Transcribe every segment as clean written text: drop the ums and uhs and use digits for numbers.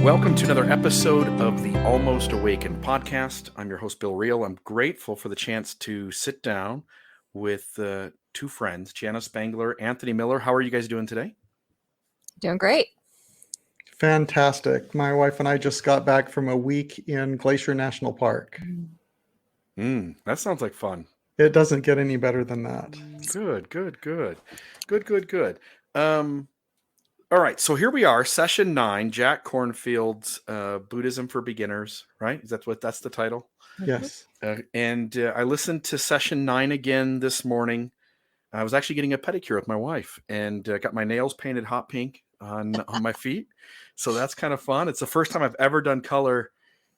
Welcome to another episode of the Almost Awakened podcast. I'm your host, Bill Reel. I'm grateful for the chance to sit down with two friends, Jana Spangler, Anthony Miller. How are you guys doing today? Doing great. Fantastic. My wife and I just got back from a week in Glacier National Park. That sounds like fun. It doesn't get any better than that. Good. All right, so here we are, session 9, Jack Kornfield's Buddhism for Beginners, right? That's the title? Yes. And I listened to session 9 again this morning. I was actually getting a pedicure with my wife and got my nails painted hot pink on my feet. So that's kind of fun. It's the first time I've ever done color.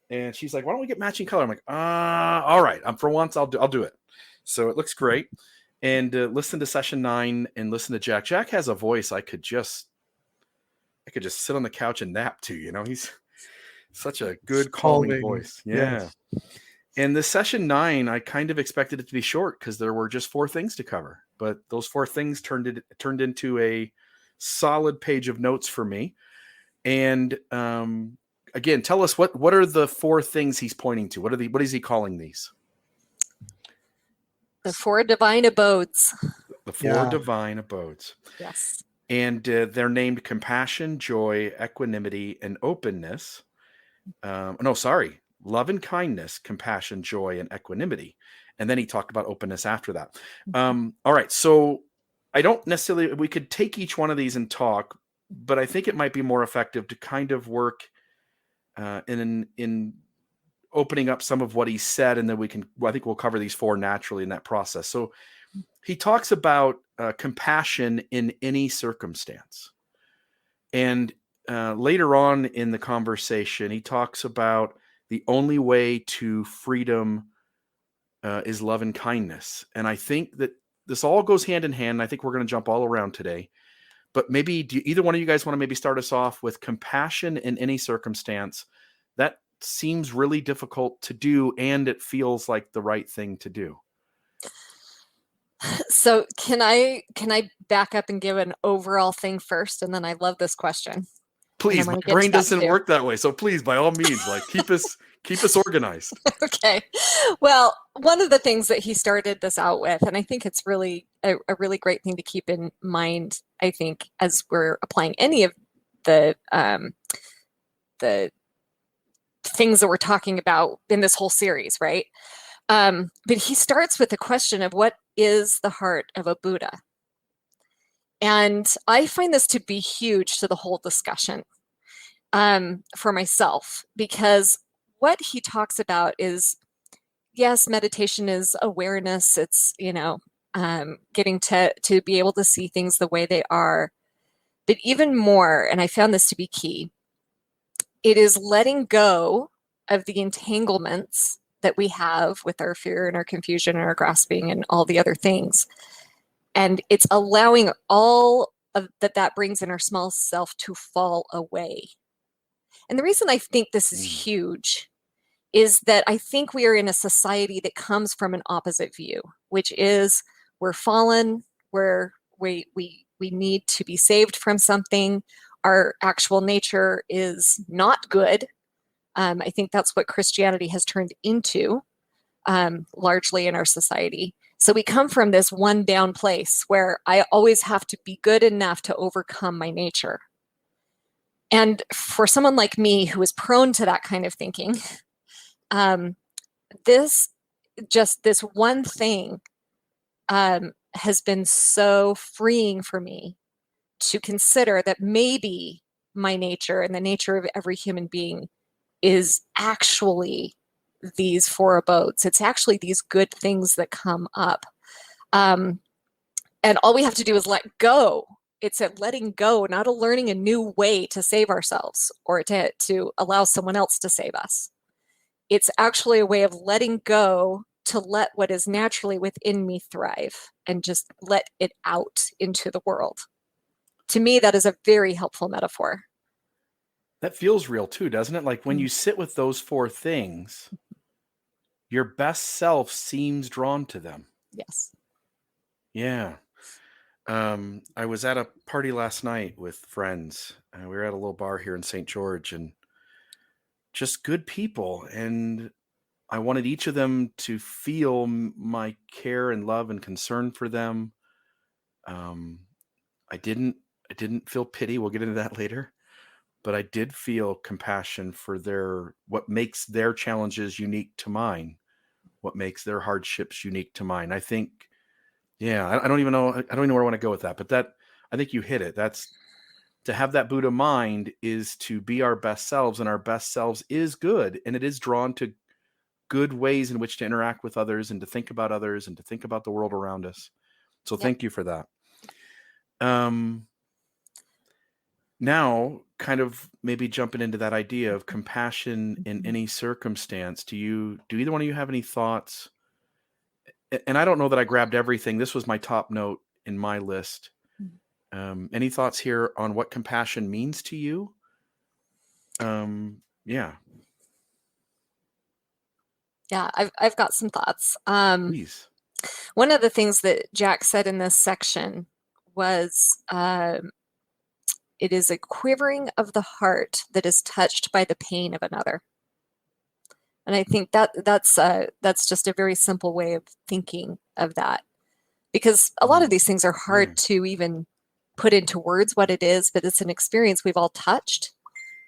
And she's like, why don't we get matching color? I'm like, all right. For once, I'll do it. So it looks great. And listen to session 9 and listen to Jack. Jack has a voice I could just sit on the couch and nap to, he's such a good calming voice. Yeah. Yes. And this session 9, I kind of expected it to be short because there were just 4 things to cover, but those 4 things turned into a solid page of notes for me. And again, tell us what are the 4 things he's pointing to? What is he calling these? The 4 divine abodes. The 4 divine abodes. Yes. And they're named compassion, joy, equanimity, and openness. Love and kindness, compassion, joy, and equanimity. And then he talked about openness after that. All right. So I don't necessarily, we could take each one of these and talk, but I think it might be more effective to kind of work in opening up some of what he said. And then I think we'll cover these 4 naturally in that process. So he talks about compassion in any circumstance. And later on in the conversation, he talks about the only way to freedom is love and kindness. And I think that this all goes hand in hand. I think we're going to jump all around today. But maybe either one of you guys want to maybe start us off with compassion in any circumstance? That seems really difficult to do, and it feels like the right thing to do. So can I back up and give an overall thing first? And then I love this question. Please, my brain doesn't work that way. So please, by all means, keep us organized. Okay. Well, one of the things that he started this out with, and I think it's really a really great thing to keep in mind, I think, as we're applying any of the things that we're talking about in this whole series, right? But he starts with the question of what is the heart of a Buddha? And I find this to be huge to the whole discussion for myself, because what he talks about is, yes, meditation is awareness. It's, getting to be able to see things the way they are. But even more, and I found this to be key, it is letting go of the entanglements that we have with our fear and our confusion and our grasping and all the other things. And it's allowing all of that brings in our small self to fall away. And the reason I think this is huge is that I think we are in a society that comes from an opposite view, which is we're fallen, we need to be saved from something. Our actual nature is not good. I think that's what Christianity has turned into, largely in our society. So we come from this one down place where I always have to be good enough to overcome my nature. And for someone like me who is prone to that kind of thinking, this one thing has been so freeing for me to consider that maybe my nature and the nature of every human being is actually these 4 abodes. It's actually these good things that come up. And all we have to do is let go. It's a letting go, not a learning a new way to save ourselves or to allow someone else to save us. It's actually a way of letting go to let what is naturally within me thrive and just let it out into the world. To me, that is a very helpful metaphor. That feels real too, doesn't it? Like when you sit with those 4 things, your best self seems drawn to them. Yes. Yeah. I was at a party last night with friends. We were at a little bar here in St. George, and just good people, and I wanted each of them to feel my care and love and concern for them. Um, I didn't feel pity. We'll get into that later, but I did feel compassion for what makes their challenges unique to mine, what makes their hardships unique to mine. I think, yeah, I don't even know. I don't even know where I want to go with that, but I think you hit it. That's to have that Buddha mind is to be our best selves, and our best selves is good, and it is drawn to good ways in which to interact with others and to think about others and to think about the world around us. So Yep. thank you for that. Now, kind of maybe jumping into that idea of compassion in any circumstance, do either one of you have any thoughts? And I don't know that I grabbed everything. This was my top note in my list. Any thoughts here on what compassion means to you? Yeah. Yeah, I've got some thoughts. Please. One of the things that Jack said in this section was, it is a quivering of the heart that is touched by the pain of another. And I think that's just a very simple way of thinking of that, because a lot of these things are hard to even put into words what it is, but it's an experience we've all touched.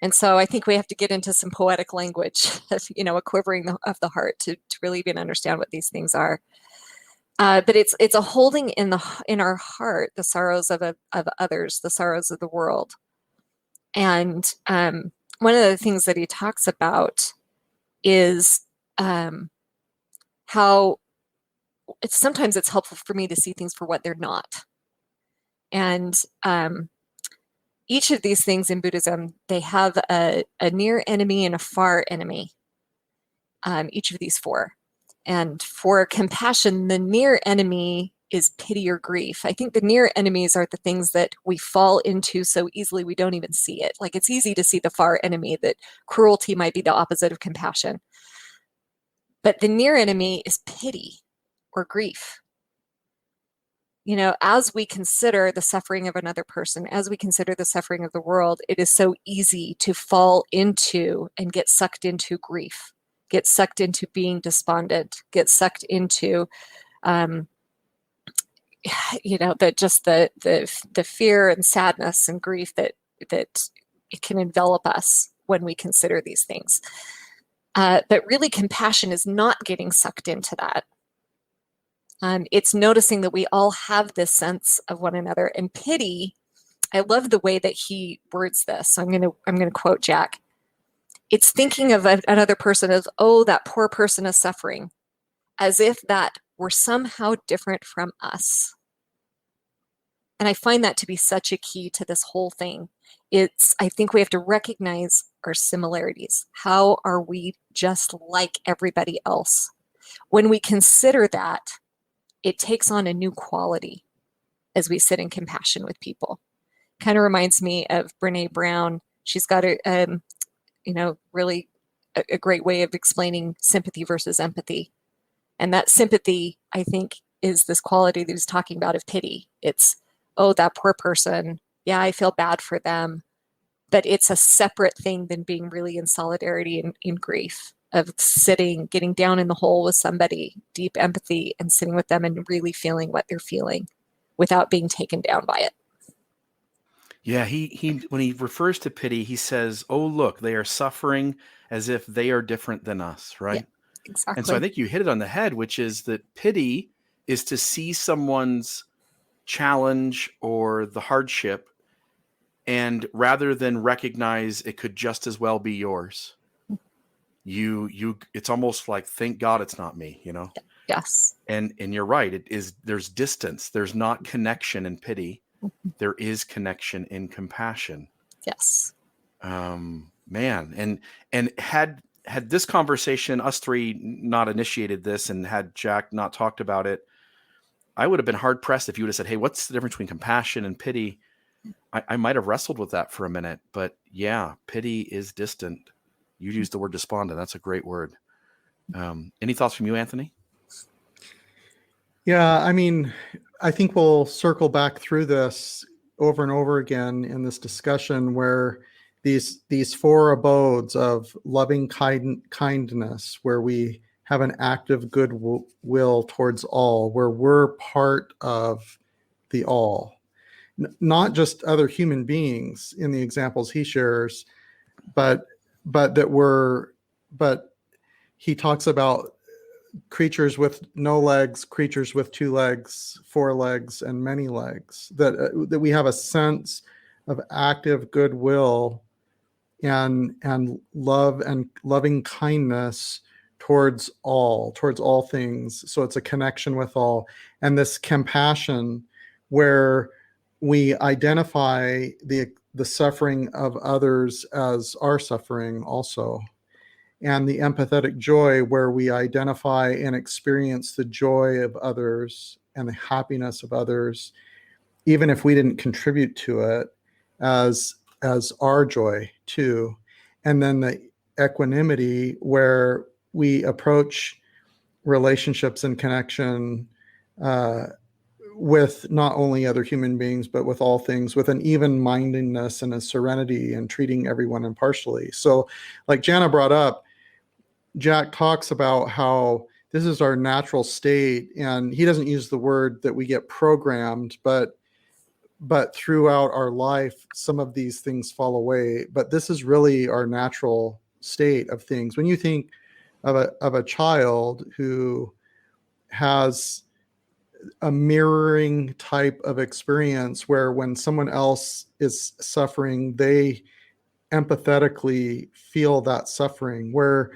And so I think we have to get into some poetic language, a quivering of the heart to really even understand what these things are. But it's a holding in our heart the sorrows of others, the sorrows of the world. And one of the things that he talks about is how sometimes it's helpful for me to see things for what they're not. And each of these things in Buddhism, they have a near enemy and a far enemy, each of these four. And for compassion, the near enemy is pity or grief. I think the near enemies are the things that we fall into so easily we don't even see it. Like, it's easy to see the far enemy, that cruelty might be the opposite of compassion. But the near enemy is pity or grief. As we consider the suffering of another person, as we consider the suffering of the world, it is so easy to fall into and get sucked into grief, get sucked into being despondent, get sucked into, the fear and sadness and grief that it can envelop us when we consider these things. But really, compassion is not getting sucked into that. It's noticing that we all have this sense of one another. And pity, I love the way that he words this. So I'm going to quote Jack. It's thinking of another person as, oh, that poor person is suffering, as if that were somehow different from us. And I find that to be such a key to this whole thing. I think we have to recognize our similarities. How are we just like everybody else? When we consider that, it takes on a new quality as we sit in compassion with people. Kind of reminds me of Brené Brown. She's got really a great way of explaining sympathy versus empathy. And that sympathy, I think, is this quality that he's talking about of pity. It's, oh, that poor person. Yeah, I feel bad for them. But it's a separate thing than being really in solidarity and in grief, of sitting, getting down in the hole with somebody, deep empathy, and sitting with them and really feeling what they're feeling without being taken down by it. Yeah, he when he refers to pity, he says, "Oh, look, they are suffering as if they are different than us," right? Yeah, exactly. And so I think you hit it on the head, which is that pity is to see someone's challenge or the hardship, and rather than recognize it could just as well be yours, it's almost like, thank God it's not me, Yes. And you're right. There's distance. There's not connection in pity. There is connection in compassion. Yes. Man. And had this conversation, us three not initiated this, and had Jack not talked about it, I would have been hard pressed if you would have said, hey, what's the difference between compassion and pity? I might have wrestled with that for a minute, but yeah, pity is distant. You used the word despondent. That's a great word. Any thoughts from you, Anthony? Yeah, I mean, I think we'll circle back through this over and over again in this discussion, where these four abodes of loving kindness, where we have an active goodwill towards all, where we're part of the all, not just other human beings in the examples he shares, but he talks about creatures with no legs, creatures with 2 legs, 4 legs, and many legs, that we have a sense of active goodwill and love and loving kindness towards all things. So it's a connection with all, and this compassion where we identify the suffering of others as our suffering also, and the empathetic joy where we identify and experience the joy of others and the happiness of others, even if we didn't contribute to it, as our joy too. And then the equanimity where we approach relationships and connection with not only other human beings, but with all things, with an even-mindedness and a serenity, and treating everyone impartially. So like Jana brought up, Jack talks about how this is our natural state, and he doesn't use the word that we get programmed, but throughout our life, some of these things fall away. But this is really our natural state of things. When you think of a child who has a mirroring type of experience, where when someone else is suffering, they empathetically feel that suffering, where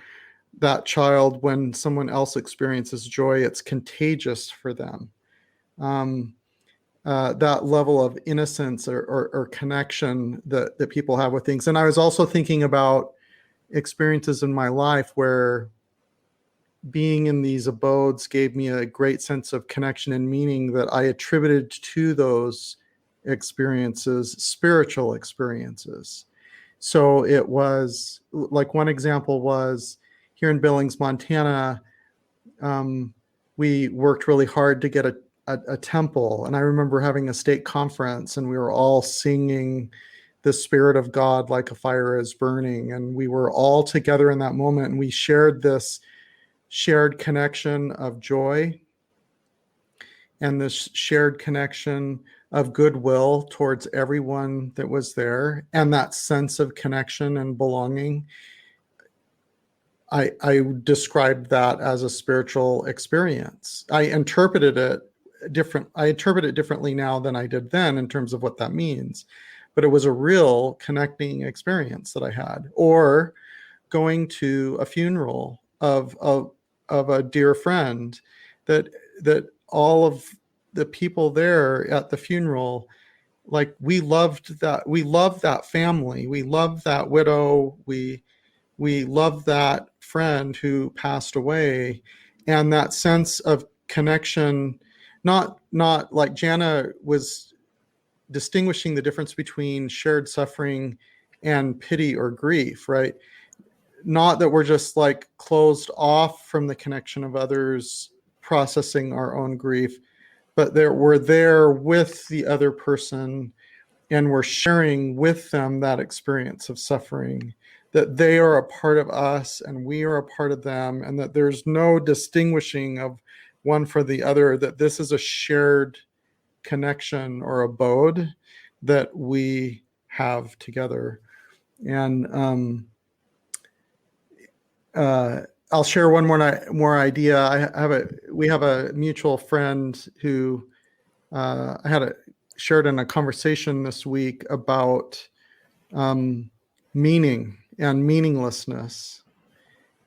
that child, when someone else experiences joy, it's contagious for them. That level of innocence or connection that people have with things. And I was also thinking about experiences in my life where being in these abodes gave me a great sense of connection and meaning that I attributed to those experiences, spiritual experiences. So it was like, one example was here in Billings, Montana. We worked really hard to get a temple. And I remember having a stake conference, and we were all singing "The Spirit of God like a fire is burning." And we were all together in that moment, and we shared this shared connection of joy and this shared connection of goodwill towards everyone that was there, and that sense of connection and belonging. I described that as a spiritual experience. I interpret it differently now than I did then in terms of what that means, but it was a real connecting experience that I had. Or going to a funeral of a dear friend, that all of the people there at the funeral, like, we loved that family, we loved that widow, we loved that friend who passed away. And that sense of connection, not like Jana was distinguishing the difference between shared suffering and pity or grief, right? Not that we're just like closed off from the connection of others, processing our own grief, but we're there with the other person, and we're sharing with them that experience of suffering, that they are a part of us and we are a part of them, and that there's no distinguishing of one for the other, that this is a shared connection or abode that we have together. And I'll share one more idea. We have a mutual friend who I shared in a conversation this week about meaning and meaninglessness,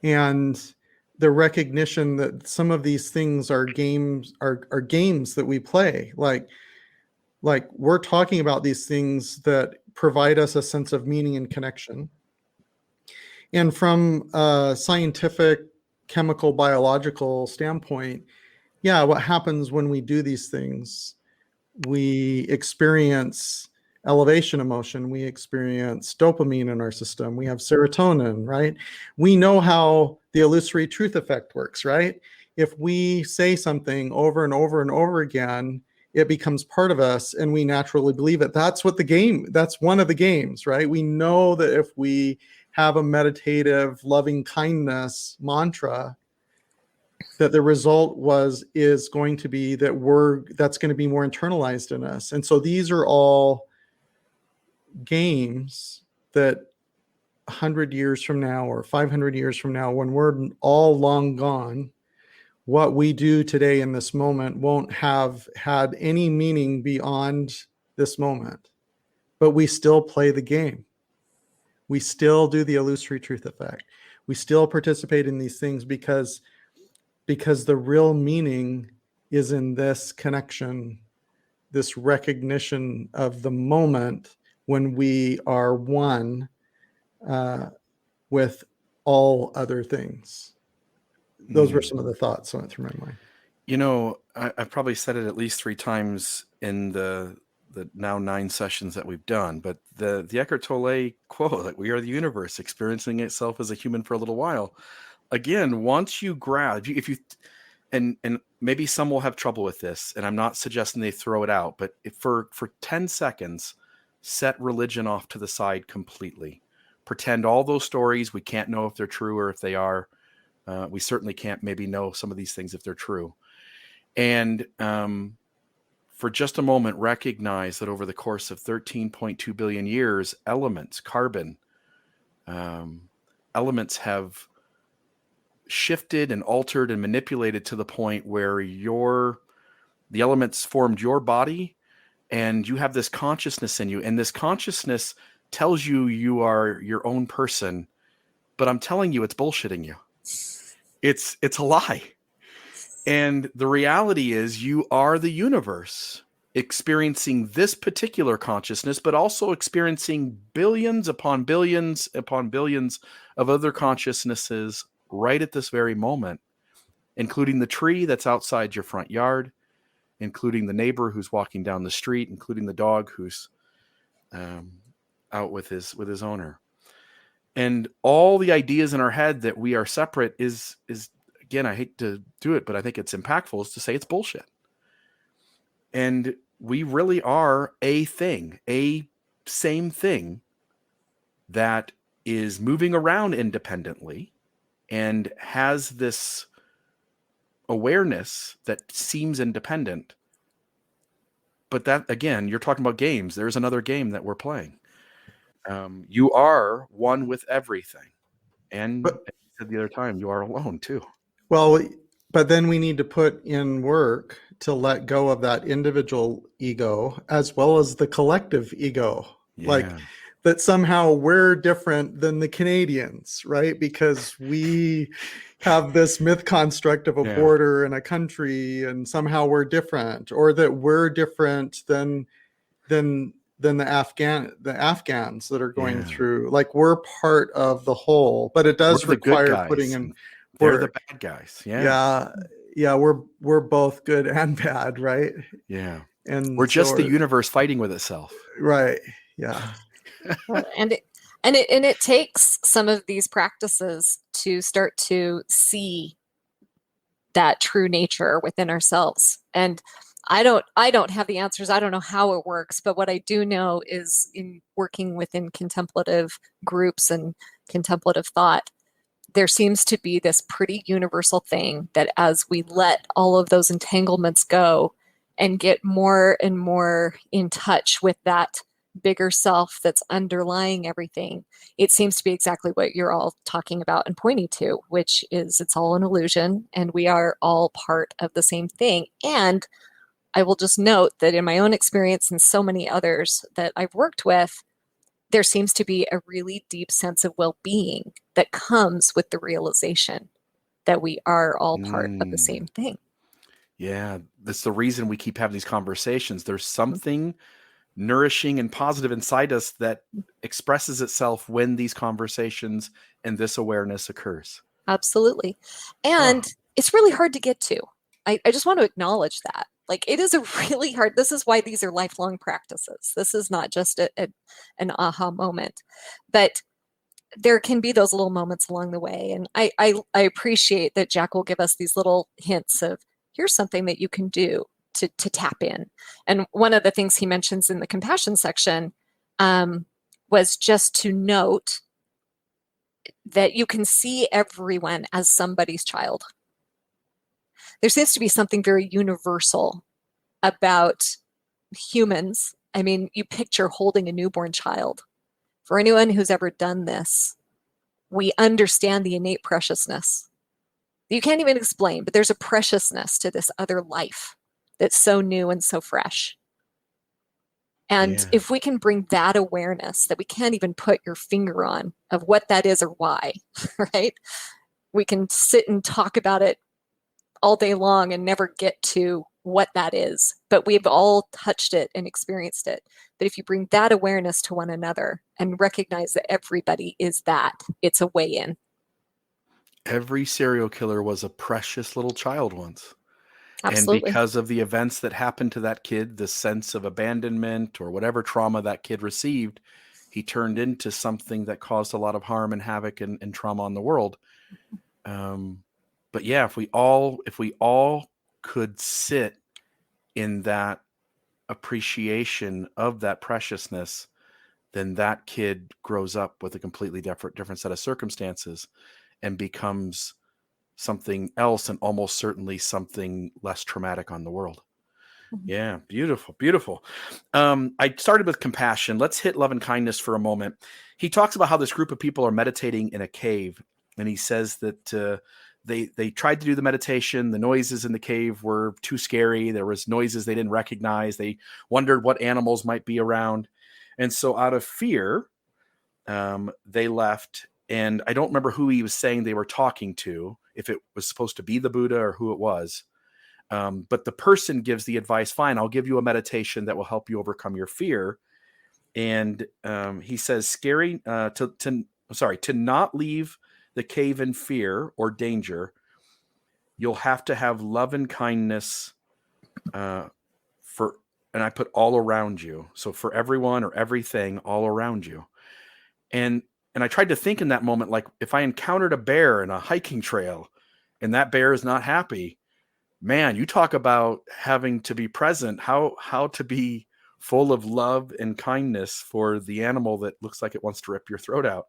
and the recognition that some of these things are games that we play. Like we're talking about these things that provide us a sense of meaning and connection. And from a scientific, chemical, biological standpoint, yeah, what happens when we do these things? We experience elevation emotion. We experience dopamine in our system. We have serotonin, right? We know how the illusory truth effect works, right? If we say something over and over and over again, it becomes part of us and we naturally believe it. That's one of the games, right? We know that if we have a meditative loving kindness mantra, that the result is going to be that's going to be more internalized in us. And so these are all games that 100 years from now or 500 years from now, when we're all long gone, what we do today in this moment won't have had any meaning beyond this moment. But we still play the game. We still do the illusory truth effect. We still participate in these things because the real meaning is in this connection, this recognition of the moment when we are one with all other things. Those were some of the thoughts that went through my mind. You know, I've probably said it at least 3 times in the now 9 sessions that we've done, but the Eckhart Tolle quote, like, we are the universe experiencing itself as a human for a little while. Again, once you grab, if you and maybe some will have trouble with this, and I'm not suggesting they throw it out, but for 10 seconds, set religion off to the side completely. Pretend all those stories, we can't know if they're true or if they are. We certainly can't maybe know some of these things if they're true. And for just a moment, recognize that over the course of 13.2 billion years, elements, carbon, elements have shifted and altered and manipulated to the point where the elements formed your body, and you have this consciousness in you. And this consciousness tells you you are your own person, but I'm telling you, it's bullshitting you. It's a lie. And the reality is you are the universe experiencing this particular consciousness, but also experiencing billions upon billions upon billions of other consciousnesses right at this very moment, including the tree that's outside your front yard, including the neighbor who's walking down the street, including the dog who's out with his owner. And all the ideas in our head that we are separate is again, I hate to do it, but I think it's impactful, is to say it's bullshit. And we really are a thing, a same thing that is moving around independently and has this awareness that seems independent. But that, again, you're talking about games. There's another game that we're playing. You are one with everything. And as you said the other time, you are alone too. Well, but then we need to put in work to let go of that individual ego as well as the collective ego. Yeah. Like that somehow we're different than the Canadians, right? Because we have this myth construct of a border and a country, and somehow we're different, or that we're different than the Afghans that are going through. Like we're part of the whole, but it does require putting in. They're the bad guys. Yeah. We're both good and bad, right? Yeah. And we're just the universe fighting with itself. Right. Yeah. And it takes some of these practices to start to see that true nature within ourselves. And I don't have the answers. I don't know how it works, but what I do know is in working within contemplative groups and contemplative thought, there seems to be this pretty universal thing that as we let all of those entanglements go and get more and more in touch with that bigger self that's underlying everything, it seems to be exactly what you're all talking about and pointing to, which is it's all an illusion and we are all part of the same thing. And I will just note that in my own experience and so many others that I've worked with, there seems to be a really deep sense of well-being that comes with the realization that we are all part of the same thing. Yeah, that's the reason we keep having these conversations. There's something nourishing and positive inside us that expresses itself when these conversations and this awareness occurs. Absolutely. And it's really hard to get to. I just want to acknowledge that. Like, it is a really hard, this is why these are lifelong practices. This is not just an aha moment, but there can be those little moments along the way. And I appreciate that Jack will give us these little hints of, here's something that you can do to tap in. And one of the things he mentions in the compassion section was just to note that you can see everyone as somebody's child. There seems to be something very universal about humans. I mean, you picture holding a newborn child. For anyone who's ever done this, we understand the innate preciousness. You can't even explain, but there's a preciousness to this other life that's so new and so fresh. And if we can bring that awareness that we can't even put your finger on of what that is or why, right? We can sit and talk about it all day long and never get to what that is, but we've all touched it and experienced it. But if you bring that awareness to one another and recognize that everybody is that, it's a way in. Every serial killer was a precious little child once. Absolutely. And because of the events that happened to that kid, the sense of abandonment or whatever trauma that kid received, he turned into something that caused a lot of harm and havoc and trauma on the world. But yeah, if we all could sit in that appreciation of that preciousness, then that kid grows up with a completely different set of circumstances and becomes something else, and almost certainly something less traumatic on the world. Yeah, beautiful, beautiful. I started with compassion. Let's hit love and kindness for a moment. He talks about how this group of people are meditating in a cave, and he says that they tried to do the meditation. The noises in the cave were too scary. There was noises they didn't recognize. They wondered what animals might be around, and so out of fear, they left. And I don't remember who he was saying they were talking to, if it was supposed to be the Buddha or who it was. But the person gives the advice, fine, I'll give you a meditation that will help you overcome your fear. And he says, to not leave the cave in fear or danger, you'll have to have love and kindness and I put all around you. So for everyone or everything all around you. And I tried to think in that moment, like if I encountered a bear in a hiking trail and that bear is not happy, man, you talk about having to be present, how to be full of love and kindness for the animal that looks like it wants to rip your throat out.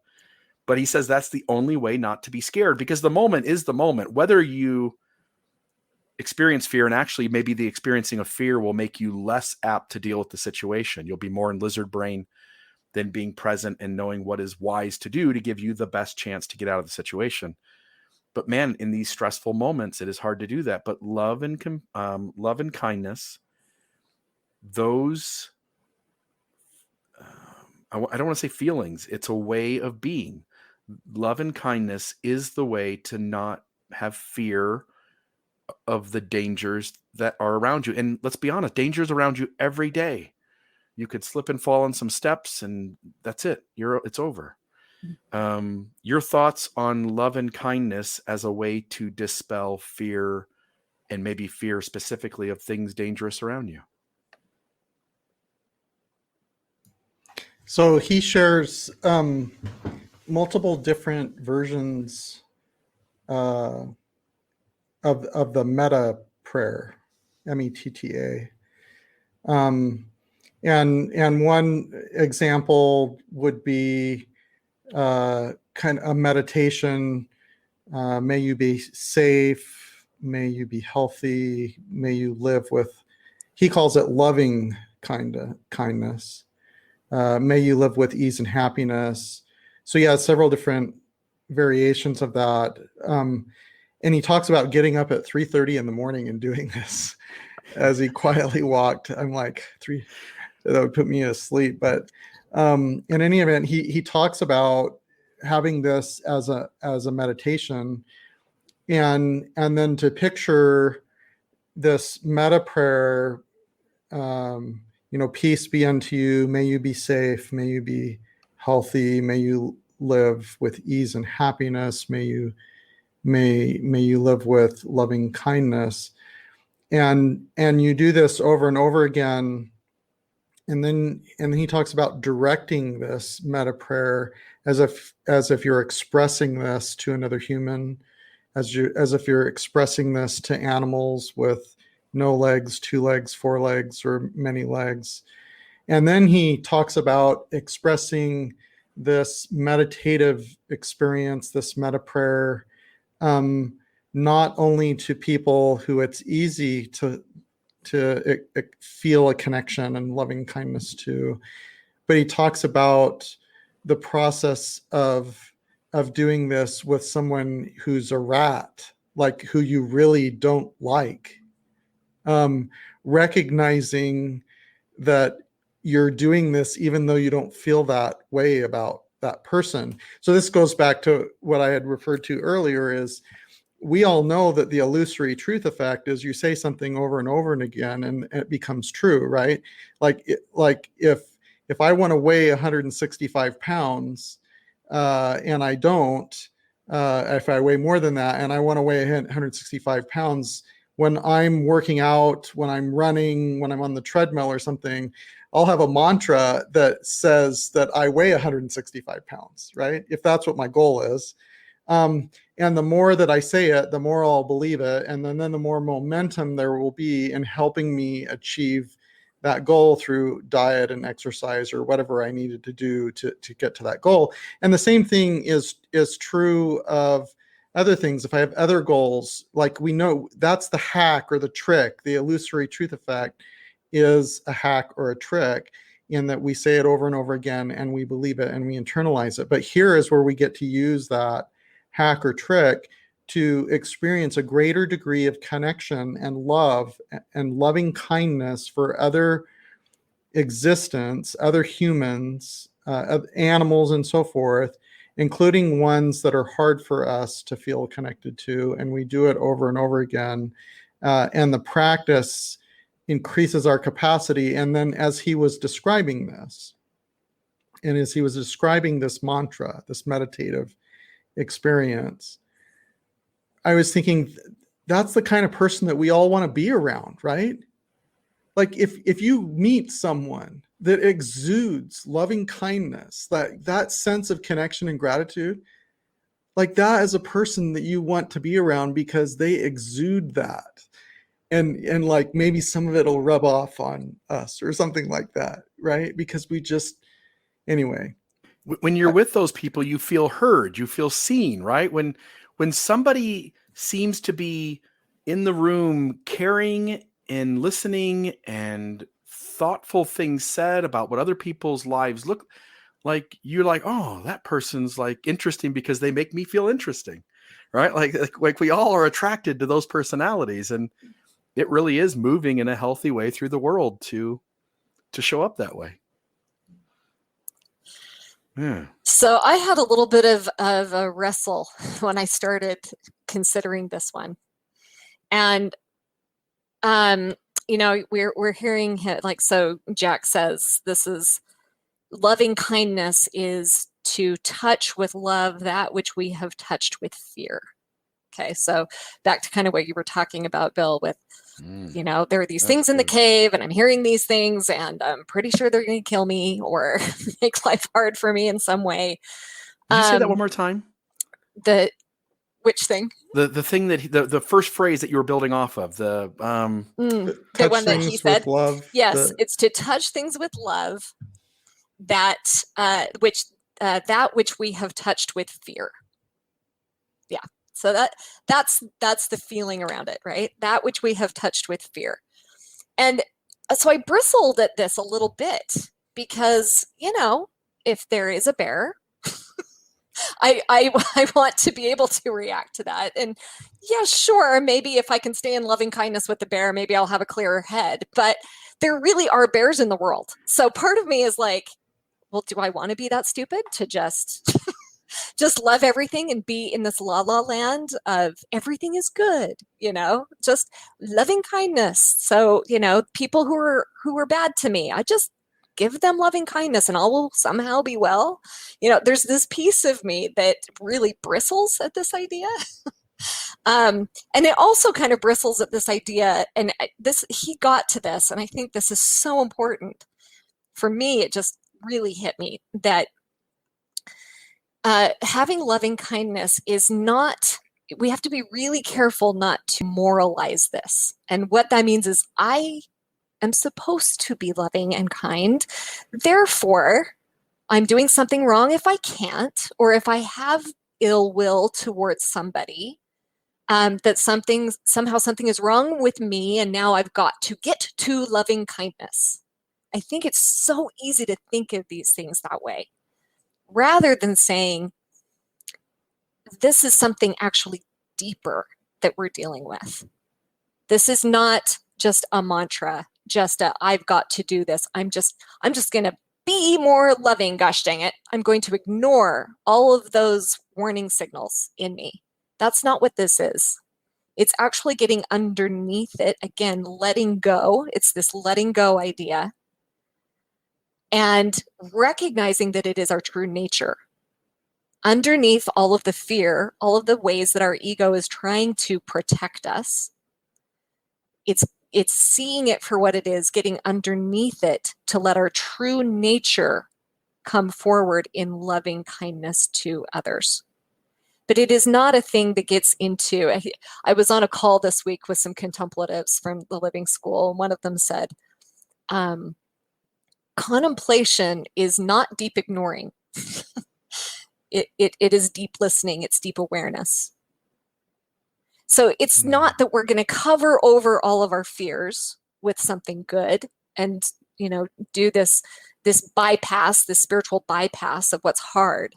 But he says that's the only way not to be scared, because the moment is the moment. Whether you experience fear, and actually maybe the experiencing of fear will make you less apt to deal with the situation. You'll be more in lizard brain than being present and knowing what is wise to do to give you the best chance to get out of the situation. But man, in these stressful moments, it is hard to do that. But love and kindness, those, I don't want to say feelings. It's a way of being. Love and kindness is the way to not have fear of the dangers that are around you. And let's be honest, dangers around you every day. You could slip and fall on some steps and that's it. It's over. Your thoughts on love and kindness as a way to dispel fear, and maybe fear specifically of things dangerous around you. So he shares multiple different versions of the metta prayer, METTA. And one example would be kind of a meditation. May you be safe. May you be healthy. May you live with, he calls it loving kindness. May you live with ease and happiness. So yeah, several different variations of that. And he talks about getting up at 3:30 in the morning and doing this as he quietly walked. I'm like, that would put me asleep. But in any event, he talks about having this as a meditation, and then to picture this metta prayer, peace be unto you, may you be safe, may you be healthy, may you live with ease and happiness, may you live with loving kindness, and you do this over and over again. And then he talks about directing this metta prayer as if you're expressing this to another human, as if you're expressing this to animals with no legs, 2 legs, 4 legs, or many legs. And then he talks about expressing this meditative experience, this metta prayer, not only to people who it's easy to feel a connection and loving kindness to, but he talks about the process of doing this with someone who's a rat, like who you really don't like, recognizing that you're doing this even though you don't feel that way about that person. So this goes back to what I had referred to earlier, is we all know that the illusory truth effect is you say something over and over and again and it becomes true, right? Like if I want to weigh 165 pounds and I don't, if I weigh more than that and I want to weigh 165 pounds, when I'm working out, when I'm running, when I'm on the treadmill or something, I'll have a mantra that says that I weigh 165 pounds, right? If that's what my goal is. And the more that I say it, the more I'll believe it. And then the more momentum there will be in helping me achieve that goal through diet and exercise or whatever I needed to do to get to that goal. And the same thing is true of other things. If I have other goals, like we know that's the hack or the trick, the illusory truth effect is a hack or a trick, in that we say it over and over again and we believe it and we internalize it. But here is where we get to use that hack or trick to experience a greater degree of connection and love and loving kindness for other existence, other humans, animals, and so forth, including ones that are hard for us to feel connected to. And we do it over and over again. And the practice increases our capacity. And then as he was describing this, and as he was describing this mantra, this meditative experience, I was thinking that's the kind of person that we all want to be around, right? Like if you meet someone that exudes loving kindness, that sense of connection and gratitude, like that is a person that you want to be around because they exude that. And like maybe some of it will rub off on us or something like that, right? Because we just, anyway. When you're with those people, you feel heard, you feel seen, right? When somebody seems to be in the room caring and listening and thoughtful things said about what other people's lives look like, you're like, oh, that person's like interesting because they make me feel interesting, right? Like we all are attracted to those personalities, and it really is moving in a healthy way through the world to show up that way. Yeah. So I had a little bit of a wrestle when I started considering this one. And, we're hearing like, so Jack says, this is loving kindness is to touch with love that which we have touched with fear. Okay. So back to kind of what you were talking about, Bill, with, there are these things in the cave and I'm hearing these things and I'm pretty sure they're going to kill me or make life hard for me in some way. Can you say that one more time? Which thing? The thing that the first phrase that you were building off of, the one that he said, love, yes, it's to touch things with love that which we have touched with fear. Yeah. So that's the feeling around it, right? That which we have touched with fear. And so I bristled at this a little bit because, if there is a bear, I want to be able to react to that. And yeah, sure, maybe if I can stay in loving kindness with the bear, maybe I'll have a clearer head. But there really are bears in the world. So part of me is like, well, do I want to be that stupid to just love everything and be in this la la land of everything is good, just loving kindness. So, people who are bad to me, I just give them loving kindness and all will somehow be well. There's this piece of me that really bristles at this idea. And it also kind of bristles at this idea, and he got to this, and I think this is so important. For me, it just really hit me that having loving kindness is not we have to be really careful not to moralize this. And what that means is I am supposed to be loving and kind. Therefore, I'm doing something wrong if I can't, or if I have ill will towards somebody, that somehow something is wrong with me, and now I've got to get to loving kindness. I think it's so easy to think of these things that way, rather than saying, this is something actually deeper that we're dealing with. This is not just a mantra, just a, I've got to do this. I'm just going to be more loving, gosh dang it. I'm going to ignore all of those warning signals in me. That's not what this is. It's actually getting underneath it. Again, letting go. It's this letting go idea. And recognizing that it is our true nature. Underneath all of the fear, all of the ways that our ego is trying to protect us, it's seeing it for what it is, getting underneath it to let our true nature come forward in loving kindness to others. But it is not a thing that gets into, I was on a call this week with some contemplatives from the Living School, and one of them said, contemplation is not deep ignoring. It is deep listening, it's deep awareness. So it's not that we're going to cover over all of our fears with something good and, do this bypass, this spiritual bypass of what's hard.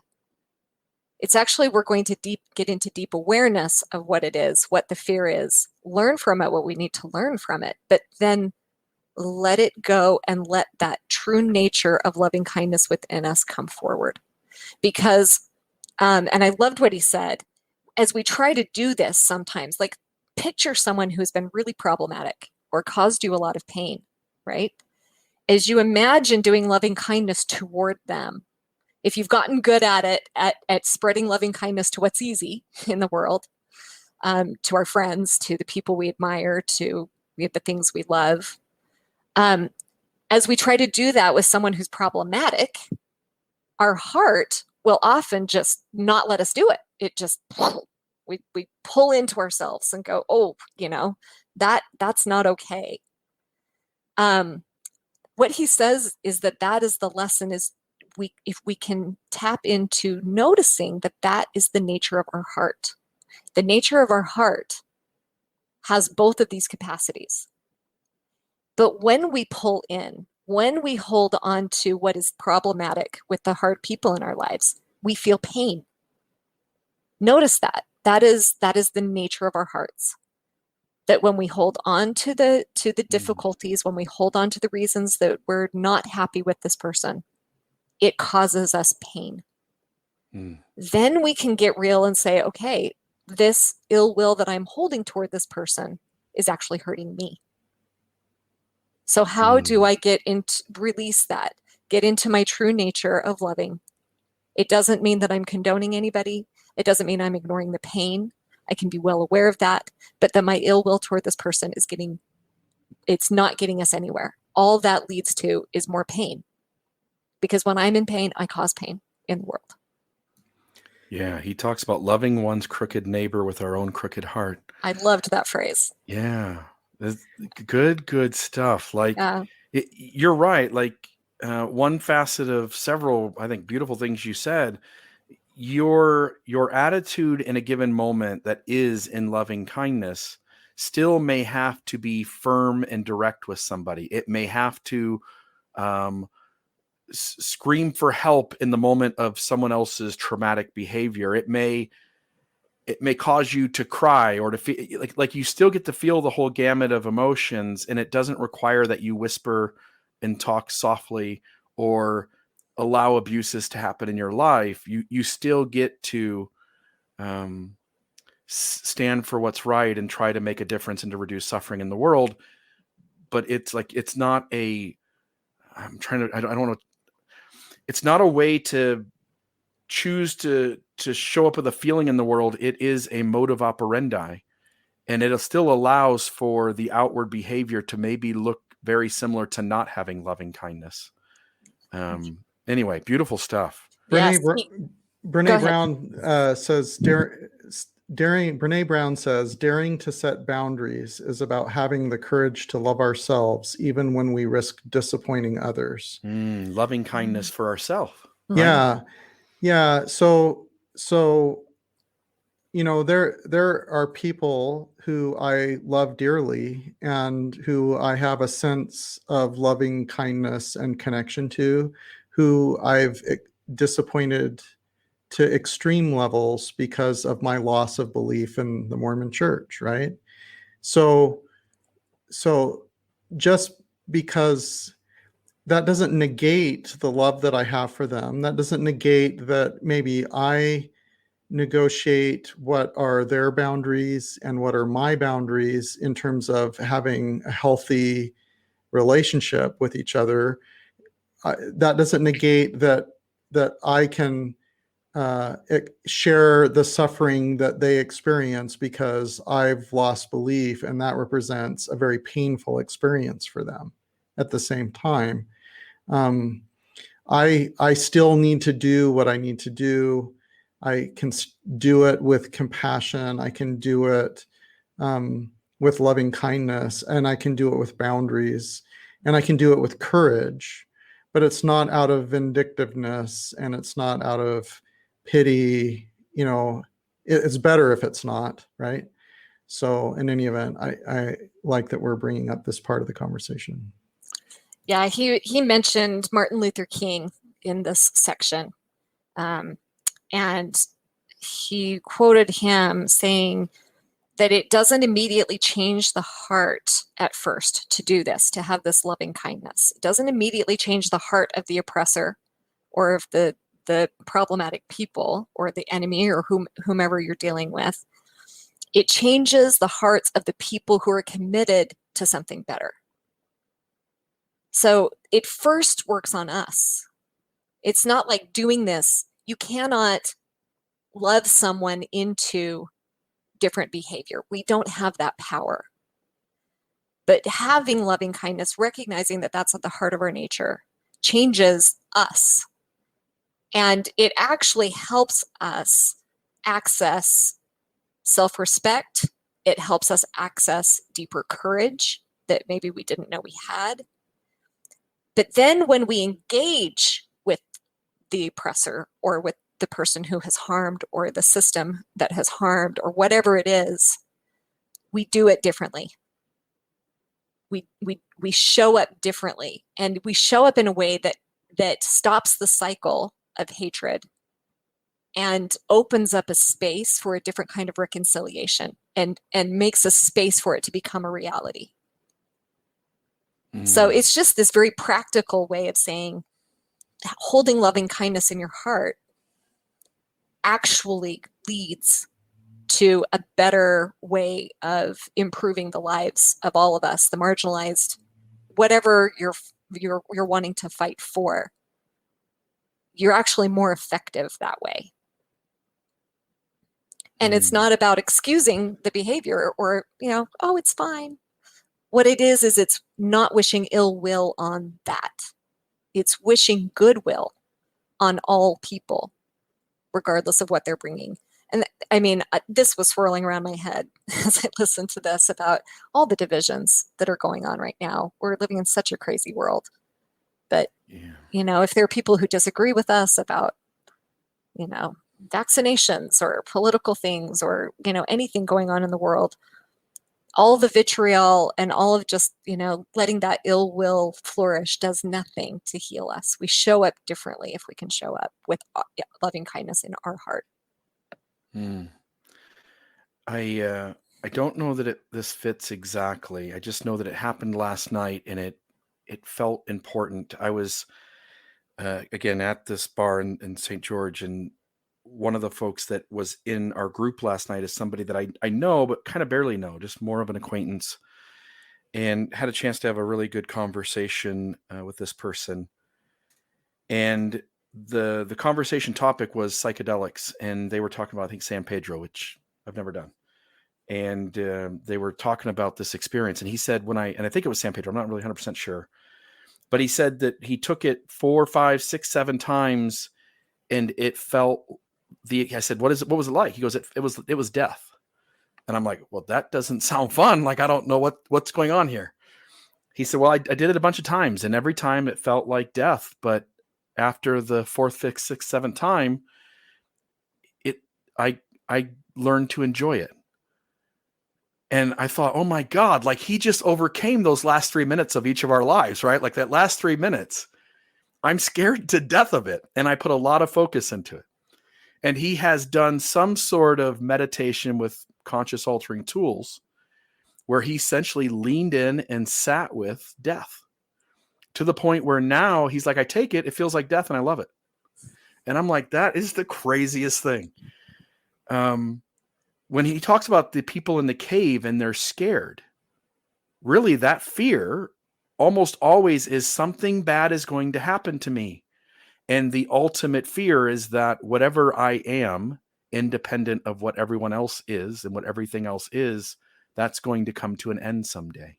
It's actually, we're going to get into deep awareness of what it is, what the fear is, learn from it what we need to learn from it, but then let it go and let that true nature of loving kindness within us come forward. Because, and I loved what he said, as we try to do this sometimes, like picture someone who's been really problematic or caused you a lot of pain, right? As you imagine doing loving kindness toward them, if you've gotten good at it, at spreading loving kindness to what's easy in the world, to our friends, to the people we admire, to the things we love, as we try to do that with someone who's problematic, our heart will often just not let us do it. It just, we pull into ourselves and go, oh, that's not okay. What he says is that is the lesson, is if we can tap into noticing that is the nature of our heart. The nature of our heart has both of these capacities. But when we pull in, when we hold on to what is problematic with the hard people in our lives, we feel pain. Notice that. That is the nature of our hearts. That when we hold on to the difficulties, when we hold on to the reasons that we're not happy with this person, it causes us pain. Then we can get real and say, okay, this ill will that I'm holding toward this person is actually hurting me. So how do I release that, get into my true nature of loving? It doesn't mean that I'm condoning anybody. It doesn't mean I'm ignoring the pain. I can be well aware of that, but that my ill will toward this person it's not getting us anywhere. All that leads to is more pain. Because when I'm in pain, I cause pain in the world. Yeah, he talks about loving one's crooked neighbor with our own crooked heart. I loved that phrase. Yeah, good stuff. Like, you're right. Like, one facet of several, I think, beautiful things you said, your attitude in a given moment that is in loving kindness still may have to be firm and direct with somebody. It may have to scream for help in the moment of someone else's traumatic behavior. It may cause you to cry or to feel like you still get to feel the whole gamut of emotions, and it doesn't require that you whisper and talk softly or allow abuses to happen in your life. You still get to stand for what's right and try to make a difference and to reduce suffering in the world. But it's not a it's not a way to choose to show up with a feeling in the world. It is a modus operandi, and it still allows for the outward behavior to maybe look very similar to not having loving kindness. Anyway, beautiful stuff. Brene Brown says Brene Brown says, daring to set boundaries is about having the courage to love ourselves, even when we risk disappointing others. Loving kindness for ourselves. Yeah. Yeah. So, there are people who I love dearly and who I have a sense of loving kindness and connection to, who I've disappointed to extreme levels because of my loss of belief in the Mormon church, right? So just because that doesn't negate the love that I have for them, that doesn't negate that maybe I negotiate what are their boundaries and what are my boundaries in terms of having a healthy relationship with each other. That doesn't negate that I can share the suffering that they experience because I've lost belief, and that represents a very painful experience for them. At the same time, I still need to do what I need to do. I can do it with compassion. I can do it with loving kindness, and I can do it with boundaries, and I can do it with courage. But it's not out of vindictiveness, and it's not out of pity. It's better if it's not, right? So in any event, I like that we're bringing up this part of the conversation. Yeah, he mentioned Martin Luther King in this section. And he quoted him saying that it doesn't immediately change the heart at first to do this, to have this loving kindness. It doesn't immediately change the heart of the oppressor or of the problematic people or the enemy or whomever you're dealing with. It changes the hearts of the people who are committed to something better. So it first works on us. It's not like doing this. You cannot love someone into different behavior. We don't have that power. But having loving kindness, recognizing that that's at the heart of our nature, changes us. And it actually helps us access self-respect. It helps us access deeper courage that maybe we didn't know we had. But then when we engage with the oppressor or with the person who has harmed or the system that has harmed or whatever it is, we do it differently. We show up differently, and we show up in a way that stops the cycle of hatred and opens up a space for a different kind of reconciliation and makes a space for it to become a reality. So it's just this very practical way of saying holding loving kindness in your heart actually leads to a better way of improving the lives of all of us, the marginalized, whatever you're wanting to fight for. You're actually more effective that way. And it's not about excusing the behavior or, oh, it's fine. What it is it's not wishing ill will on that. It's wishing goodwill on all people, regardless of what they're bringing. And I mean, this was swirling around my head as I listened to this about all the divisions that are going on right now. We're living in such a crazy world. But, if there are people who disagree with us about, vaccinations or political things or, anything going on in the world, all the vitriol and all of just, letting that ill will flourish does nothing to heal us. We show up differently if we can show up with loving kindness in our heart. I don't know that this fits exactly. I just know that it happened last night, and it felt important. I was again at this bar in St. George, and one of the folks that was in our group last night is somebody that I know, but kind of barely know, just more of an acquaintance, and had a chance to have a really good conversation with this person. And the conversation topic was psychedelics, and they were talking about, I think, San Pedro, which I've never done. And they were talking about this experience. And he said, and I think it was San Pedro, I'm not really 100% sure, but he said that he took it 4, 5, 6, 7 times, and it felt I said, what was it like? He goes, it was death. And I'm like, well, that doesn't sound fun. Like, I don't know what's going on here. He said, well, I did it a bunch of times, and every time it felt like death. But after the 4th, 5th, 6th, 7th time, I learned to enjoy it. And I thought, oh my God, like he just overcame those last 3 minutes of each of our lives, right? Like that last 3 minutes, I'm scared to death of it. And I put a lot of focus into it. And he has done some sort of meditation with conscious altering tools where he essentially leaned in and sat with death to the point where now he's like, I take it, it feels like death and I love it. And I'm like, that is the craziest thing. When he talks about the people in the cave and they're scared, really that fear almost always is something bad is going to happen to me. And the ultimate fear is that whatever I am, independent of what everyone else is and what everything else is, that's going to come to an end someday.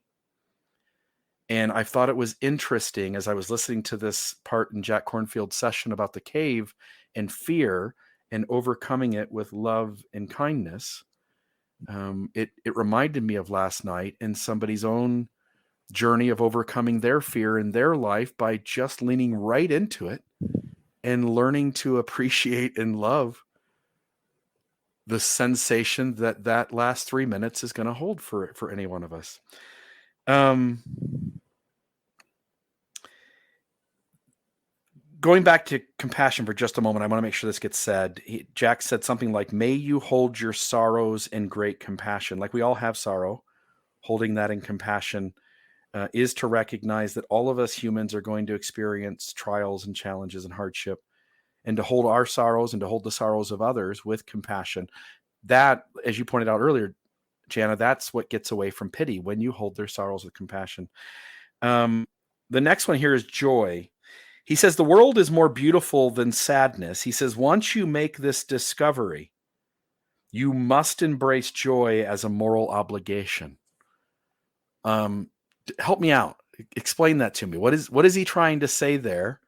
And I thought it was interesting as I was listening to this part in Jack Kornfield's session about the cave and fear and overcoming it with love and kindness. It reminded me of last night and somebody's own journey of overcoming their fear in their life by just leaning right into it and learning to appreciate and love the sensation that last 3 minutes is going to hold for any one of us. Going back to compassion for just a moment, I want to make sure this gets said. Jack said something like, may you hold your sorrows in great compassion. Like we all have sorrow. Holding that in compassion is to recognize that all of us humans are going to experience trials and challenges and hardship, and to hold our sorrows and to hold the sorrows of others with compassion. That, as you pointed out earlier, Jana, that's what gets away from pity, when you hold their sorrows with compassion. The next one here is joy. He says, the world is more beautiful than sadness. He says, once you make this discovery, you must embrace joy as a moral obligation. Help me out. Explain that to me. What is he trying to say there?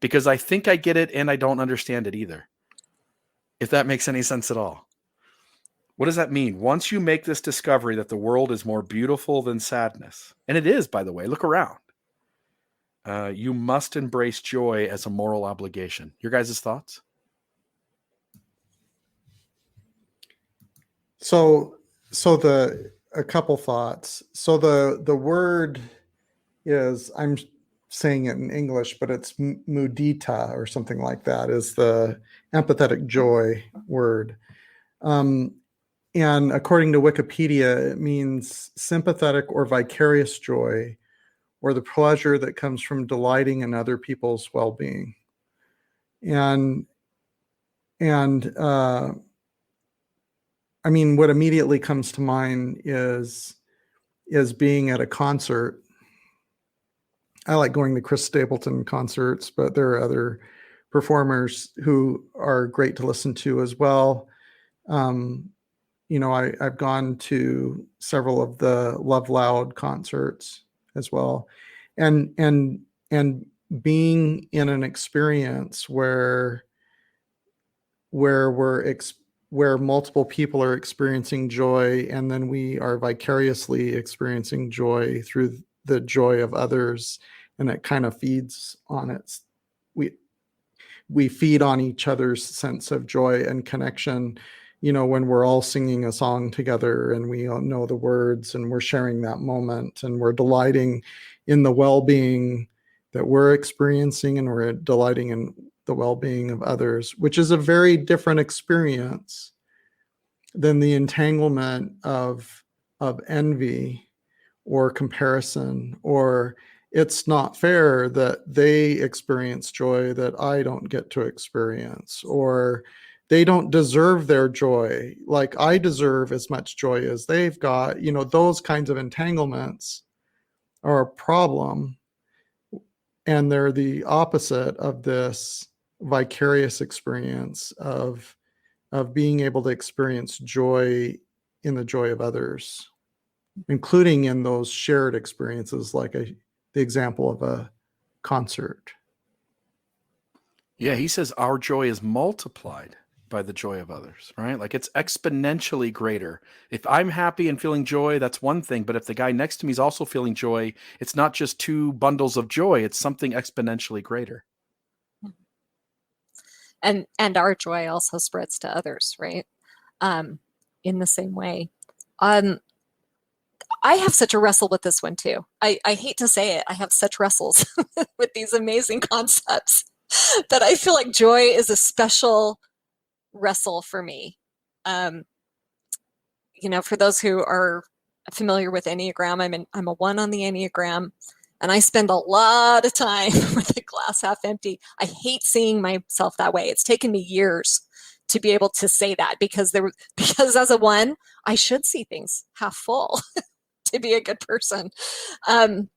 Because I think I get it and I don't understand it either. If that makes any sense at all. What does that mean? Once you make this discovery that the world is more beautiful than sadness, and it is, by the way, look around. You must embrace joy as a moral obligation. Your guys' thoughts? So a couple thoughts. So the word is, I'm saying it in English, but it's muditā or something like that, is the empathetic joy word. And according to Wikipedia, it means sympathetic or vicarious joy, or the pleasure that comes from delighting in other people's well-being. And I mean, what immediately comes to mind is being at a concert. I like going to Chris Stapleton concerts, but there are other performers who are great to listen to as well. I've gone to several of the Love Loud concerts as well, and being in an experience where multiple people are experiencing joy, and then we are vicariously experiencing joy through the joy of others, and it kind of feeds on it. We feed on each other's sense of joy and connection. When we're all singing a song together and we all know the words and we're sharing that moment and we're delighting in the well-being that we're experiencing, and we're delighting in the well-being of others, which is a very different experience than the entanglement of envy or comparison, or it's not fair that they experience joy that I don't get to experience, or they don't deserve their joy like I deserve as much joy as they've got. Those kinds of entanglements are a problem, and they're the opposite of this vicarious experience of being able to experience joy in the joy of others, including in those shared experiences, like the example of a concert. Yeah, he says our joy is multiplied by the joy of others, right? Like it's exponentially greater. If I'm happy and feeling joy, that's one thing. But if the guy next to me is also feeling joy, it's not just two bundles of joy, it's something exponentially greater. And our joy also spreads to others, right? In the same way. I have such a wrestle with this one too. I hate to say it. I have such wrestles with these amazing concepts that I feel like joy is a special wrestle for me. You know, for those who are familiar with Enneagram, I'm a 1 on the Enneagram, and I spend a lot of time with the glass half empty. I hate seeing myself that way. It's taken me years to be able to say that because as a 1, I should see things half full to be a good person. But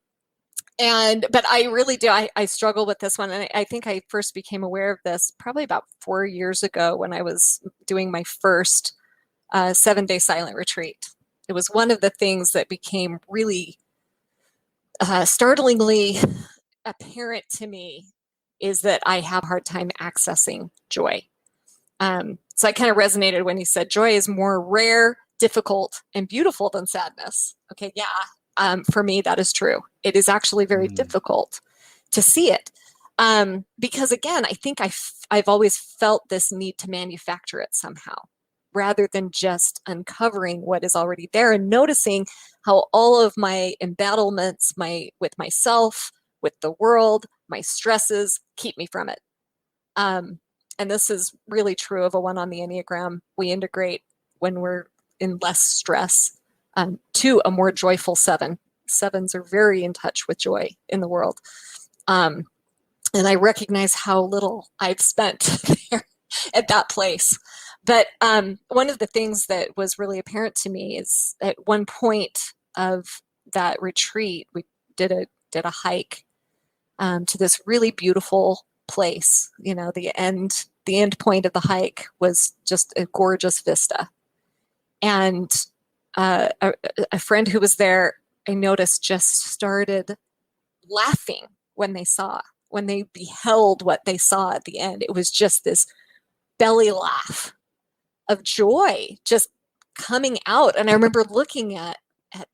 I really do. I struggle with this one. And I think I first became aware of this probably about 4 years ago when I was doing my first 7-day silent retreat. It was one of the things that became really startlingly apparent to me is that I have a hard time accessing joy. So I kind of resonated when he said joy is more rare, difficult, and beautiful than sadness. Okay, yeah, for me, that is true. It is actually very difficult to see it. Because again, I think I've always felt this need to manufacture it somehow, rather than just uncovering what is already there and noticing how all of my embattlements, with myself, with the world, my stresses keep me from it. And this is really true of a 1 on the Enneagram. We integrate when we're in less stress to a more joyful 7. 7s are very in touch with joy in the world. And I recognize how little I've spent there at that place. But one of the things that was really apparent to me is at one point of that retreat, we did a hike to this really beautiful place. You know, the end point of the hike was just a gorgeous vista. And a friend who was there, I noticed, just started laughing when they beheld what they saw at the end. It was just this belly laugh of joy just coming out. And I remember looking at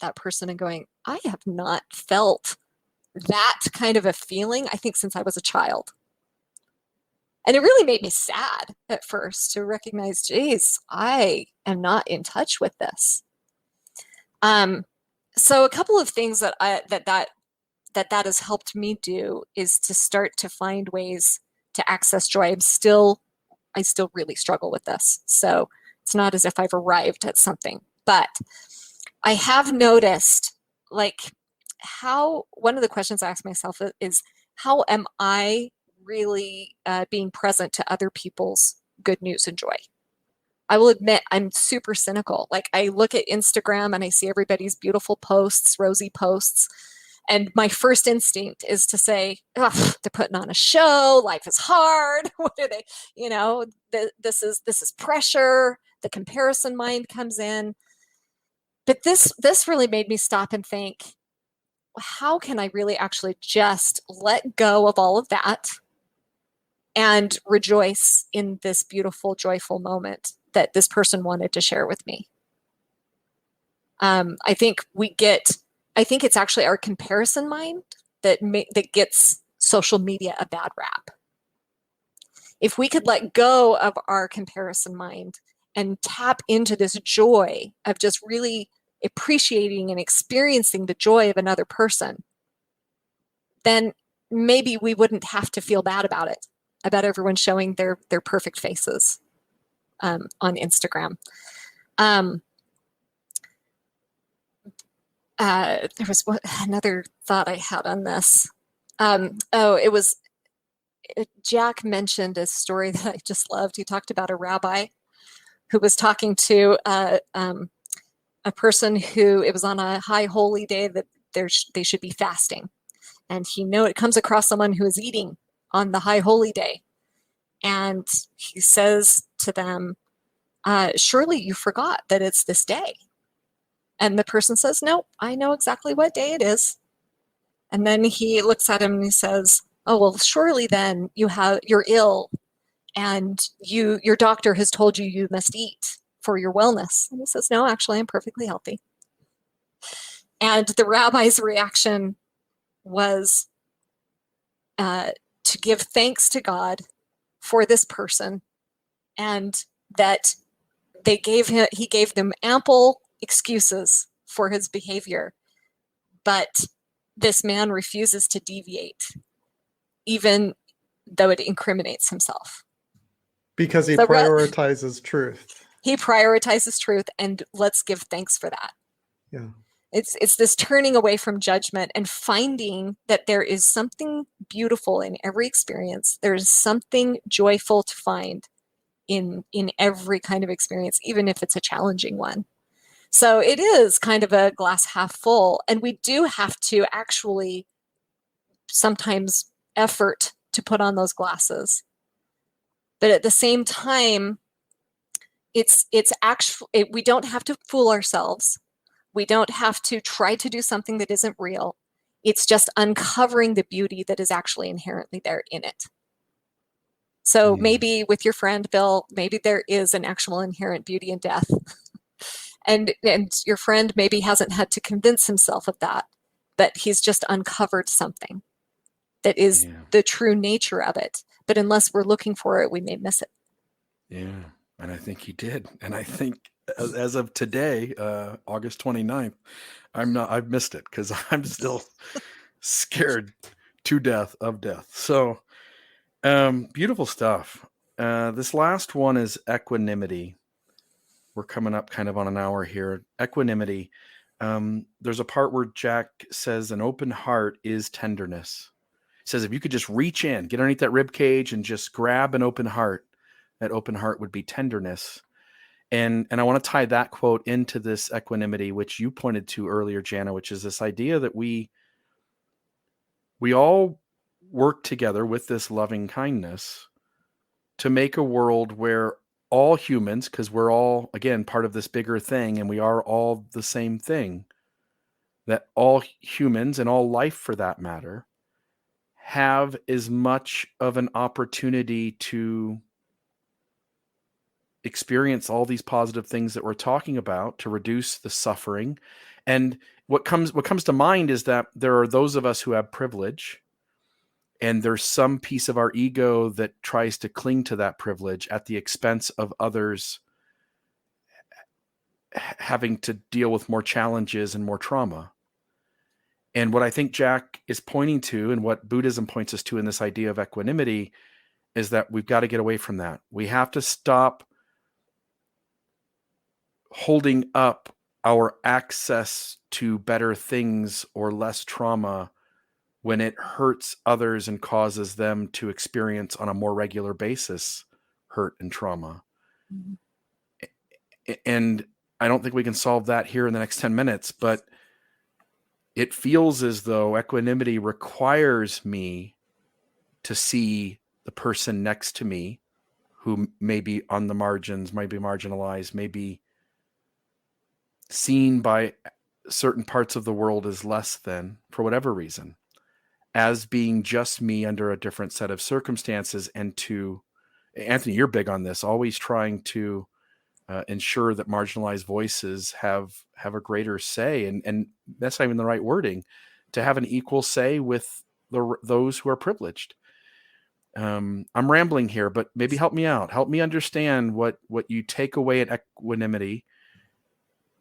that person and going, I have not felt that kind of a feeling, I think, since I was a child. And it really made me sad at first to recognize, geez, I am not in touch with this. So a couple of things that has helped me do is to start to find ways to access joy. I still really struggle with this. So it's not as if I've arrived at something, but I have noticed, like, how one of the questions I ask myself is, how am I really being present to other people's good news and joy? I will admit I'm super cynical. Like, I look at Instagram and I see everybody's beautiful posts, rosy posts. And my first instinct is to say, they're putting on a show. Life is hard. What are they, this is pressure. The comparison mind comes in. But this really made me stop and think, how can I really actually just let go of all of that and rejoice in this beautiful, joyful moment that this person wanted to share with me? I think it's actually our comparison mind that gets social media a bad rap. If we could let go of our comparison mind and tap into this joy of just really appreciating and experiencing the joy of another person, then maybe we wouldn't have to feel bad about it, about everyone showing their perfect faces on Instagram. There was another thought I had on this. Jack mentioned a story that I just loved. He talked about a rabbi who was talking to a person who, it was on a high holy day that they should be fasting. And it comes across someone who is eating on the high holy day. And he says to them, surely you forgot that it's this day. And the person says, no, I know exactly what day it is. And then he looks at him and he says, oh, well, surely then you're ill and your doctor has told you you must eat for your wellness. And he says, no, actually, I'm perfectly healthy. And the rabbi's reaction was to give thanks to God for this person, and that he gave them ample excuses for his behavior, but this man refuses to deviate, even though it incriminates himself. Because he prioritizes truth. He prioritizes truth, and let's give thanks for that. Yeah. It's this turning away from judgment and finding that there is something beautiful in every experience. There's something joyful to find in every kind of experience, even if it's a challenging one. So it is kind of a glass half full, and we do have to actually sometimes effort to put on those glasses. But at the same time, it's actually, we don't have to fool ourselves. We don't have to try to do something that isn't real. It's just uncovering the beauty that is actually inherently there in it. So maybe with your friend, Bill, maybe there is an actual inherent beauty in death. And your friend maybe hasn't had to convince himself of that, but he's just uncovered something that is the true nature of it. But unless we're looking for it, we may miss it. Yeah, and I think he did. And I think as of today, August 29th, I've missed it because I'm still scared to death of death. So beautiful stuff. This last one is equanimity. We're coming up kind of on an hour here. Equanimity. There's a part where Jack says an open heart is tenderness. He says if you could just reach in, get underneath that rib cage and just grab an open heart, that open heart would be tenderness. And I want to tie that quote into this equanimity, which you pointed to earlier, Jana, which is this idea that we all work together with this loving kindness to make a world where all humans, because we're all, again, part of this bigger thing, and we are all the same thing, that all humans and all life for that matter have as much of an opportunity to experience all these positive things that we're talking about, to reduce the suffering. And what comes to mind is that there are those of us who have privilege, and there's some piece of our ego that tries to cling to that privilege at the expense of others having to deal with more challenges and more trauma. And what I think Jack is pointing to, and what Buddhism points us to in this idea of equanimity, is that we've got to get away from that. We have to stop holding up our access to better things or less trauma when it hurts others and causes them to experience on a more regular basis hurt and trauma. Mm-hmm. And I don't think we can solve that here in the next 10 minutes, but it feels as though equanimity requires me to see the person next to me who may be on the margins, might be marginalized, may be seen by certain parts of the world as less than, for whatever reason, as being just me under a different set of circumstances. And to, Anthony, you're big on this, always trying to ensure that marginalized voices have a greater say, and that's not even the right wording, to have an equal say with those who are privileged. I'm rambling here, but maybe help me out. Help me understand what you take away at equanimity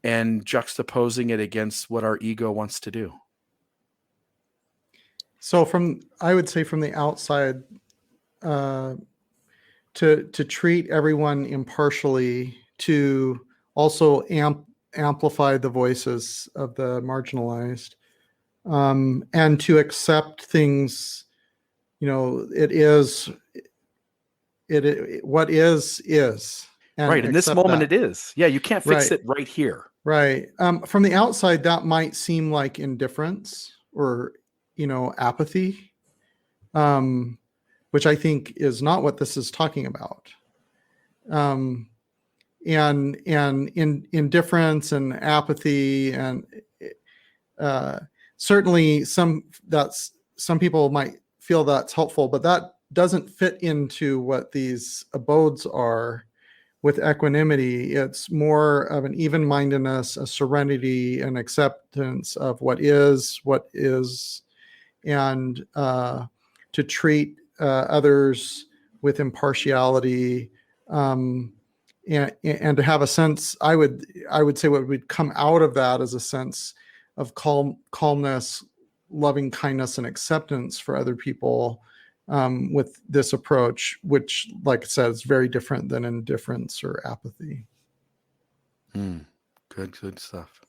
and juxtaposing it against what our ego wants to do. So I would say from the outside, to treat everyone impartially, to also amplify the voices of the marginalized, and to accept things, what is. Right. In this moment, that. It is. Yeah. You can't fix it right here. Right. From the outside, that might seem like indifference or, apathy, which I think is not what this is talking about. And in indifference and apathy, and certainly some people might feel that's helpful, but doesn't fit into what these abodes are. With equanimity, it's more of an even-mindedness, a serenity, an acceptance of what is, and to treat others with impartiality, and to have a sense. I would say what would come out of that is a sense of calmness, loving kindness, and acceptance for other people. With this approach, which, like I said, is very different than indifference or apathy. Good stuff.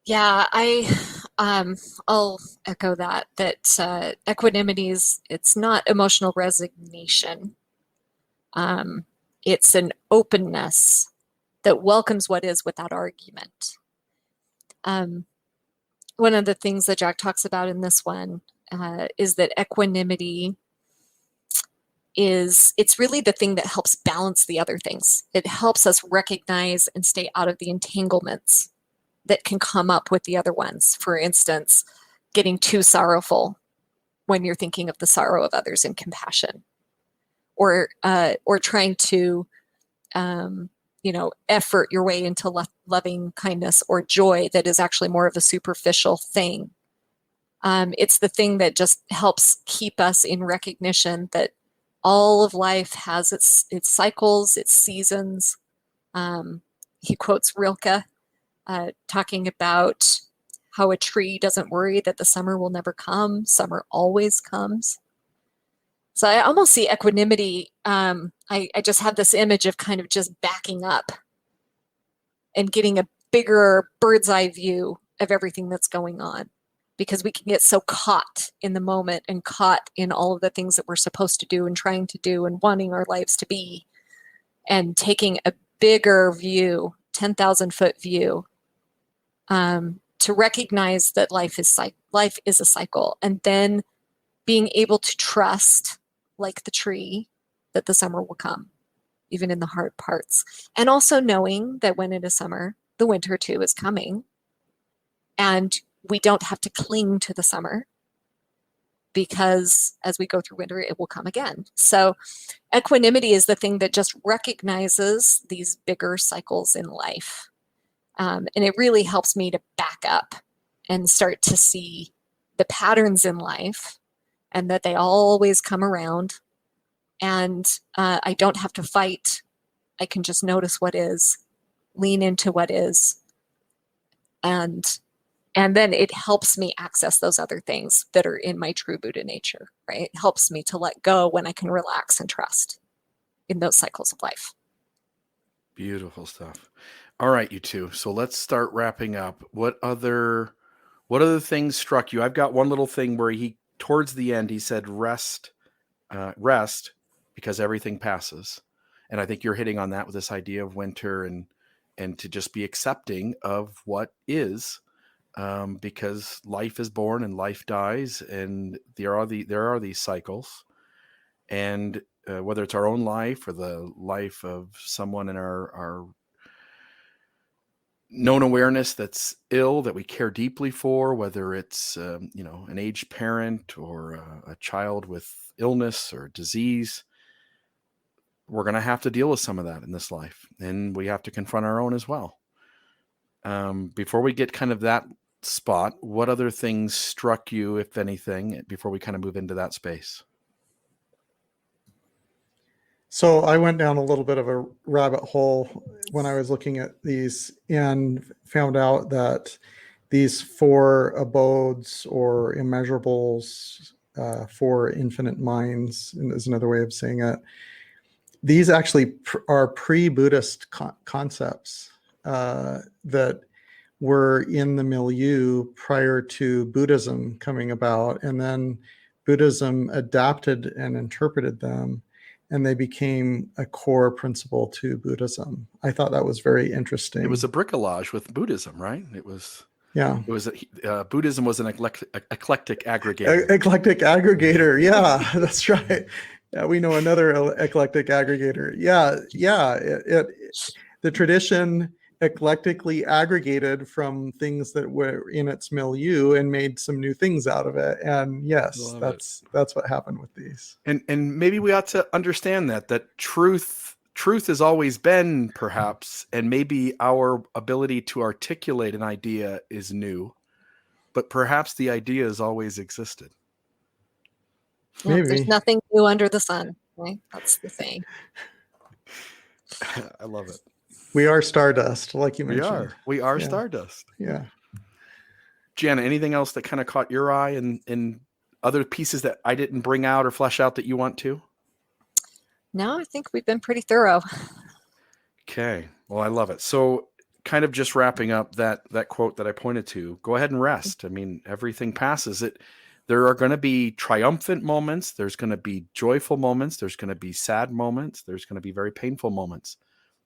Yeah, I'll echo that equanimity it's not emotional resignation. It's an openness that welcomes what is without argument. One of the things that Jack talks about in this one is that equanimity it's really the thing that helps balance the other things. It helps us recognize and stay out of the entanglements that can come up with the other ones. For instance, getting too sorrowful when you're thinking of the sorrow of others in compassion, or trying to effort your way into loving kindness or joy that is actually more of a superficial thing. It's the thing that just helps keep us in recognition that all of life has its cycles, its seasons. He quotes Rilke talking about how a tree doesn't worry that the summer will never come. Summer always comes. So I almost see equanimity. I just have this image of kind of just backing up and getting a bigger bird's eye view of everything that's going on. Because we can get so caught in the moment and caught in all of the things that we're supposed to do and trying to do and wanting our lives to be, and taking a bigger view, 10,000-foot view, to recognize that life is a cycle, and then being able to trust, like the tree, that the summer will come, even in the hard parts, and also knowing that when it is summer, the winter too is coming, and we don't have to cling to the summer, because as we go through winter, it will come again. So equanimity is the thing that just recognizes these bigger cycles in life. And it really helps me to back up and start to see the patterns in life, and that they always come around. And I don't have to fight. I can just notice what is, lean into what is, and then it helps me access those other things that are in my true Buddha nature, right? It helps me to let go when I can relax and trust in those cycles of life. Beautiful stuff. All right, you two. So let's start wrapping up. What other things struck you? I've got one little thing where towards the end, he said, rest, because everything passes. And I think you're hitting on that with this idea of winter and to just be accepting of what is. Because life is born and life dies, and there are these cycles, and whether it's our own life or the life of someone in our known awareness that's ill, that we care deeply for, whether it's an aged parent or a child with illness or disease, we're going to have to deal with some of that in this life, and we have to confront our own as well. Before we get kind of that spot, what other things struck you, if anything, before we kind of move into that space? So I went down a little bit of a rabbit hole when I was looking at these, and found out that these four abodes, or immeasurables, four infinite minds, is another way of saying it. These actually are pre-Buddhist concepts that were in the milieu prior to Buddhism coming about, and then Buddhism adapted and interpreted them, and they became a core principle to Buddhism. I thought that was very interesting. It was a bricolage with Buddhism, right? It was. Yeah. It was Buddhism was an eclectic aggregator. Eclectic aggregator. Yeah, that's right. Yeah, we know another eclectic aggregator. Yeah. The tradition eclectically aggregated from things that were in its milieu and made some new things out of it. And yes, that's what happened with these. And maybe we ought to understand that truth has always been, perhaps, and maybe our ability to articulate an idea is new, but perhaps the idea has always existed. Yeah, Maybe. there's nothing new under the sun, right? That's the saying. I love it. We are stardust, like you mentioned. We are Yeah. stardust. Yeah. Jana, anything else that kind of caught your eye and other pieces that I didn't bring out or flesh out that you want to? No, I think we've been pretty thorough. Okay. Well, I love it. So kind of just wrapping up that quote that I pointed to, go ahead and rest. I mean, everything passes. There are going to be triumphant moments. There's going to be joyful moments. There's going to be sad moments. There's going to be very painful moments.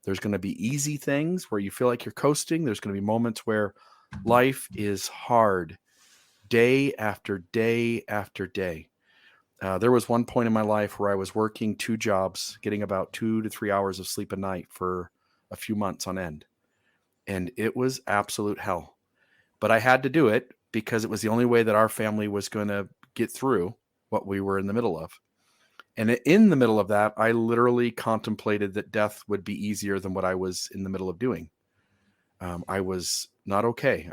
There's going to be easy things where you feel like you're coasting. There's going to be moments where life is hard, day after day after day. There was one point in my life where I was working 2 jobs, getting about 2 to 3 hours of sleep a night for a few months on end. And it was absolute hell. But I had to do it because it was the only way that our family was going to get through what we were in the middle of. And in the middle of that, I literally contemplated that death would be easier than what I was in the middle of doing. I was not okay.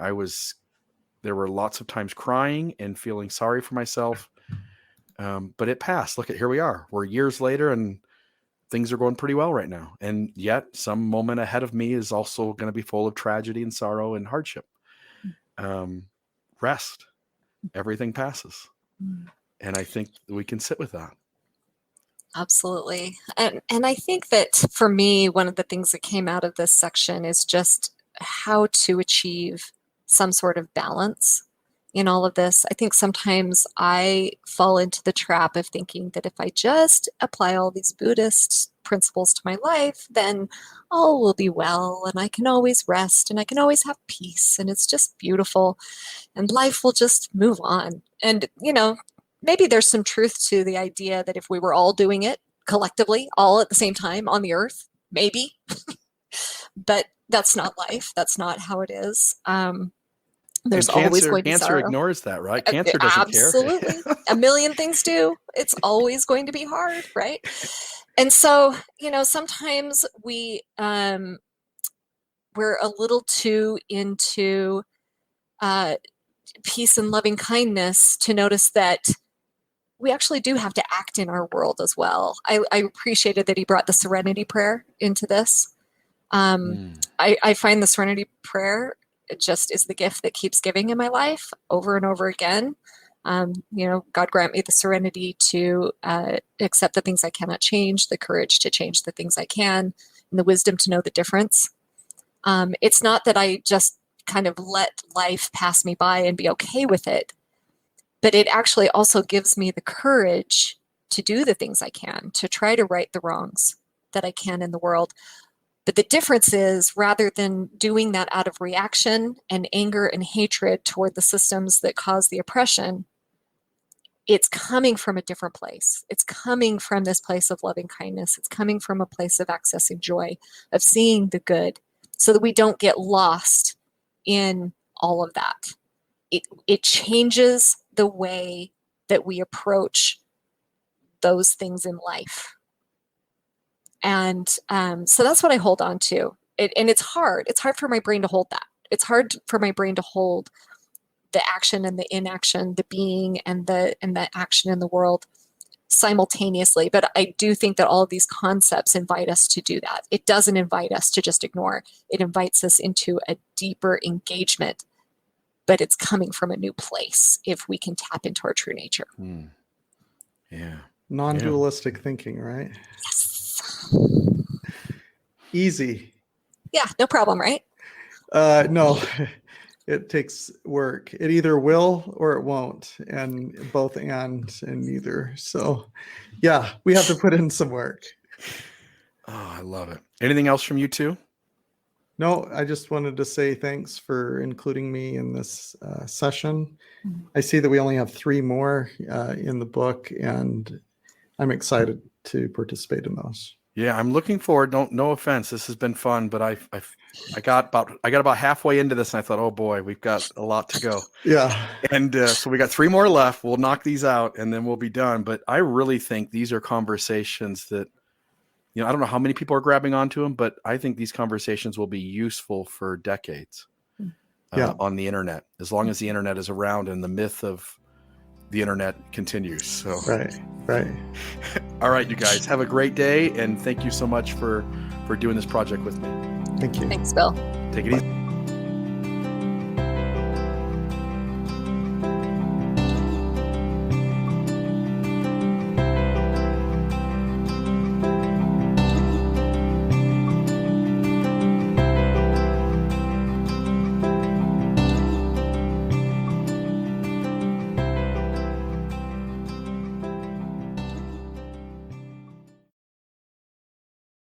There were lots of times crying and feeling sorry for myself. But it passed. Look at, here we are. We're years later and things are going pretty well right now. And yet some moment ahead of me is also going to be full of tragedy and sorrow and hardship. Rest. Everything passes. And I think we can sit with that. Absolutely. And I think that for me, one of the things that came out of this section is just how to achieve some sort of balance in all of this. I think sometimes I fall into the trap of thinking that if I just apply all these Buddhist principles to my life, then all will be well, and I can always rest, and I can always have peace, and it's just beautiful, and life will just move on. And, maybe there's some truth to the idea that if we were all doing it collectively, all at the same time on the earth, maybe, but that's not life. That's not how it is. There's always going to be cancer sorrow. Ignores that, right? Cancer doesn't care. Absolutely. A million things do. It's always going to be hard, right? And so, sometimes we're a little too into peace and loving kindness to notice that we actually do have to act in our world as well. I appreciated that he brought the Serenity Prayer into this. I find the Serenity Prayer just is the gift that keeps giving in my life over and over again. God grant me the serenity to accept the things I cannot change, the courage to change the things I can, and the wisdom to know the difference. It's not that I just kind of let life pass me by and be okay with it, but it actually also gives me the courage to do the things I can, to try to right the wrongs that I can in the world. But the difference is, rather than doing that out of reaction and anger and hatred toward the systems that cause the oppression, it's coming from a different place. It's coming from this place of loving kindness. It's coming from a place of accessing joy, of seeing the good, so that we don't get lost in all of that. It changes the way that we approach those things in life. And so that's what I hold on to. And it's hard. It's hard for my brain to hold that. It's hard for my brain to hold the action and the inaction, the being and the action in the world simultaneously. But I do think that all of these concepts invite us to do that. It doesn't invite us to just ignore. It invites us into a deeper engagement, but it's coming from a new place if we can tap into our true nature. Yeah. Non-dualistic thinking, right? Yes. Easy. Yeah, no problem, right? No, it takes work. It either will or it won't, and both and neither. So, yeah, we have to put in some work. Oh, I love it. Anything else from you two? No, I just wanted to say thanks for including me in this session. I see that we only have 3 more in the book, and I'm excited to participate in those. Yeah, I'm looking forward. No offense. This has been fun, but I got about halfway into this and I thought, oh boy, we've got a lot to go. Yeah. And so we got 3 more left. We'll knock these out and then we'll be done. But I really think these are conversations that, I don't know how many people are grabbing onto them, but I think these conversations will be useful for decades on the internet, as long as the internet is around and the myth of the internet continues. So Right. All right, you guys, have a great day, and thank you so much for doing this project with me. Thank you. Thanks, Bill. Take it easy.